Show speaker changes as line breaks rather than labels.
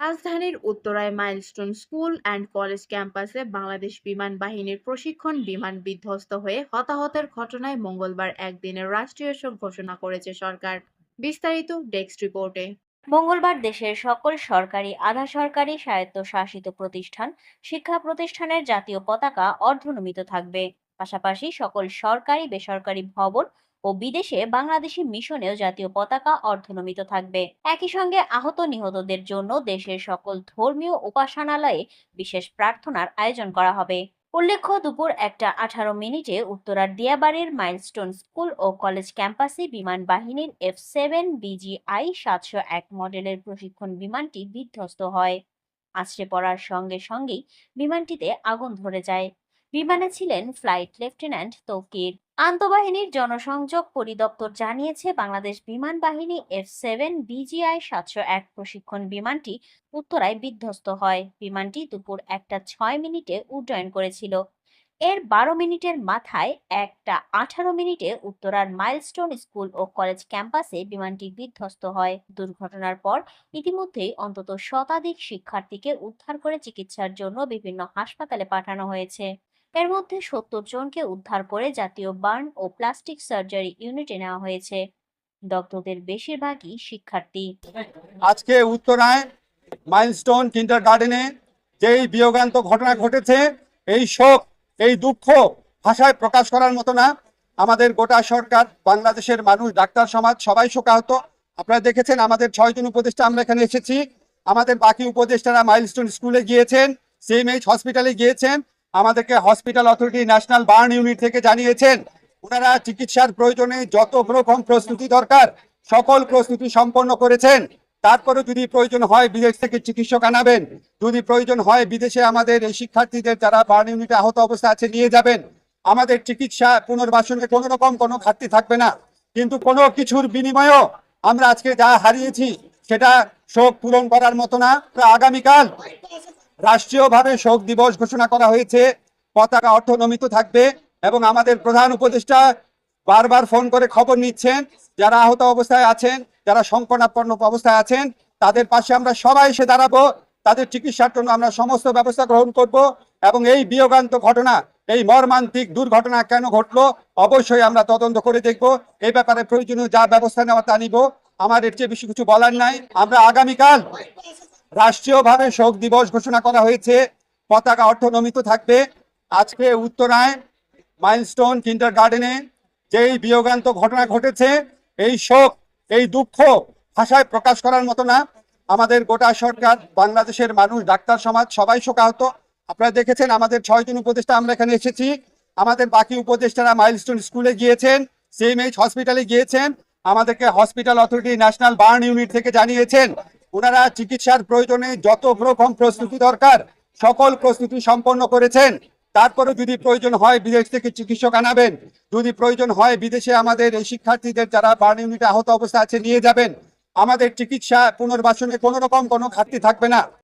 রাজধানীর উত্তরায় milestone school and college ক্যাম্পাসে বাংলাদেশ বিমান বাহিনীর প্রশিক্ষণ বিমান বিধ্বস্ত হয়ে হতাহতের ঘটনায় মঙ্গলবার একদিনের রাষ্ট্রীয় শোক ঘোষণা করেছে সরকার। বিস্তারিত ডেস্ক রিপোর্টে।
মঙ্গলবার দেশের সকল সরকারি, আধা সরকারি, স্বায়ত্তশাসিত প্রতিষ্ঠান, শিক্ষা প্রতিষ্ঠানের জাতীয় পতাকা অর্ধনমিত থাকবে। পাশাপাশি সকল সরকারি, বেসরকারি ভবন ও বিদেশে বাংলাদেশি মিশনেও জাতীয় পতাকা অর্ধনমিত থাকবে। একই সঙ্গে আহত নিহতদের জন্য দেশের সকল ধর্মীয় উপাসনালয়ে বিশেষ প্রার্থনার আয়োজন করা হবে। উল্লেখ্য, দুপুর 1:18 উত্তরার দিয়াবাড়ির মাইলস্টোন স্কুল ও কলেজ ক্যাম্পাসে বিমান বাহিনীর F-7 BGI 701 মডেলের প্রশিক্ষণ বিমানটি বিধ্বস্ত হয়। আছড়ে পড়ার সঙ্গে সঙ্গেই বিমানটিতে আগুন ধরে যায়। বিমানে ছিলেন ফ্লাইট লেফটেন্যান্ট তৌকির। আন্তঃবাহিনীর জনসংযোগ পরিদপ্তর জানিয়েছে, বাংলাদেশ বিমান বাহিনী F-7 BGI 701 প্রশিক্ষণ বিমানটি উত্তরায় বিধ্বস্ত হয়। বিমানটি দুপুর 1:06 উড্ডয়ন করেছিল। এর 12 মিনিটের মাথায় 1:18 উত্তরার মাইলস্টোন স্কুল ও কলেজ ক্যাম্পাসে বিমানটি বিধ্বস্ত হয়। দুর্ঘটনার পর ইতিমধ্যেই অন্তত শতাধিক শিক্ষার্থীকে উদ্ধার করে চিকিৎসার জন্য বিভিন্ন হাসপাতালে পাঠানো হয়েছে। এর মধ্যে 70 জনকে উদ্ধার করে জাতীয় বার্ন ও প্লাস্টিক সার্জারি ইউনিটে নেওয়া হয়েছে। দগ্ধদের বেশিরভাগই শিক্ষার্থী।
আজকে উত্তরায় মাইলস্টোন কিন্ডারগার্টেনে যেই বিয়োগান্তক ঘটনা ঘটেছে, এই শোক, এই দুঃখ ভাষায় প্রকাশ করার মতো না। আমাদের গোটা সরকার, বাংলাদেশের মানুষ, ডাক্তার সমাজ সবাই শোকাহত। আপনারা দেখেছেন আমাদের 6 জন উপদেষ্টা আমরা এখানে এসেছি। আমাদের বাকি উপদেষ্টারা মাইলস্টোন স্কুলে গিয়েছেন, CMH হসপিটালে গিয়েছেন। আমাদেরকে hospital authority national burn unit থেকে জানিয়েছেন ওনারা চিকিৎসার প্রয়োজনে যত রকম প্রস্তুতি দরকার সকল প্রস্তুতি সম্পন্ন করেছেন। তারপরে যদি প্রয়োজন হয় বিদেশ থেকে চিকিৎসক আনাবেন, যদি প্রয়োজন হয় বিদেশে আমাদের এই শিক্ষার্থীদের যারা বার্ন ইউনিটে আহত অবস্থা আছে নিয়ে যাবেন। আমাদের চিকিৎসা পুনর্বাসনে কোনো রকম কোনো ঘাটতি থাকবে না। কিন্তু কোনো কিছুর বিনিময়েও আমরা আজকে যা হারিয়েছি সেটা শোক পূরণ করার মতো না। আগামীকাল রাষ্ট্রীয়ভাবে শোক দিবস ঘোষণা করা হয়েছে, পতাকা অর্ধনমিত থাকবে এবং আমাদের প্রধান উপদেষ্টা বারবার ফোন করে খবর নিচ্ছেন যারা আহত অবস্থায় আছেন, যারা সংকটাপন্ন অবস্থায় আছেন, তাদের পাশে আমরা সবাই এসে দাঁড়াবো। তাদের চিকিৎসার জন্য আমরা সমস্ত ব্যবস্থা গ্রহণ করব এবং এই বিয়োগান্ত ঘটনা, এই মর্মান্তিক দুর্ঘটনা কেন ঘটলো অবশ্যই আমরা তদন্ত করে দেখব। এই ব্যাপারে প্রয়োজনীয় যা ব্যবস্থা নেওয়া তা নিব। আমার এর চেয়ে বেশি কিছু বলার নাই। আমরা আগামীকাল রাষ্ট্রীয়ভাবে শোক দিবস ঘোষণা করা হয়েছে, পতাকা অর্ধনমিত থাকবে। আজকে উত্তরায় মাইলস্টোন কিন্ডারগার্টেনে যেই বিয়োগান্ত ঘটনা ঘটেছে, এই শোক, এই দুঃখ ভাষায় প্রকাশ করার মতো না। আমাদের গোটা সরকার, বাংলাদেশের মানুষ, ডাক্তার সমাজ সবাই শোকাহত। আপনারা দেখেছেন আমাদের 6 জন উপদেষ্টা আমরা এখানে এসেছি। আমাদের বাকি উপদেষ্টারা মাইলস্টোন স্কুলে গিয়েছেন, CMH হসপিটালে গিয়েছেন। আমাদেরকে hospital authority national burn unit থেকে জানিয়েছেন ওনারা চিকিৎসার প্রয়োজনে যত রকম প্রস্তুতি দরকার সকল প্রস্তুতি সম্পন্ন করেছেন। তারপরে যদি প্রয়োজন হয় বিদেশ থেকে চিকিৎসক আনাবেন, যদি প্রয়োজন হয় বিদেশে আমাদের এই শিক্ষার্থীদের যারা বার্ন ইউনিটে আহত অবস্থা আছে নিয়ে যাবেন। আমাদের চিকিৎসা পুনর্বাসনে কোনো রকম কোনো ঘাটতি থাকবে না।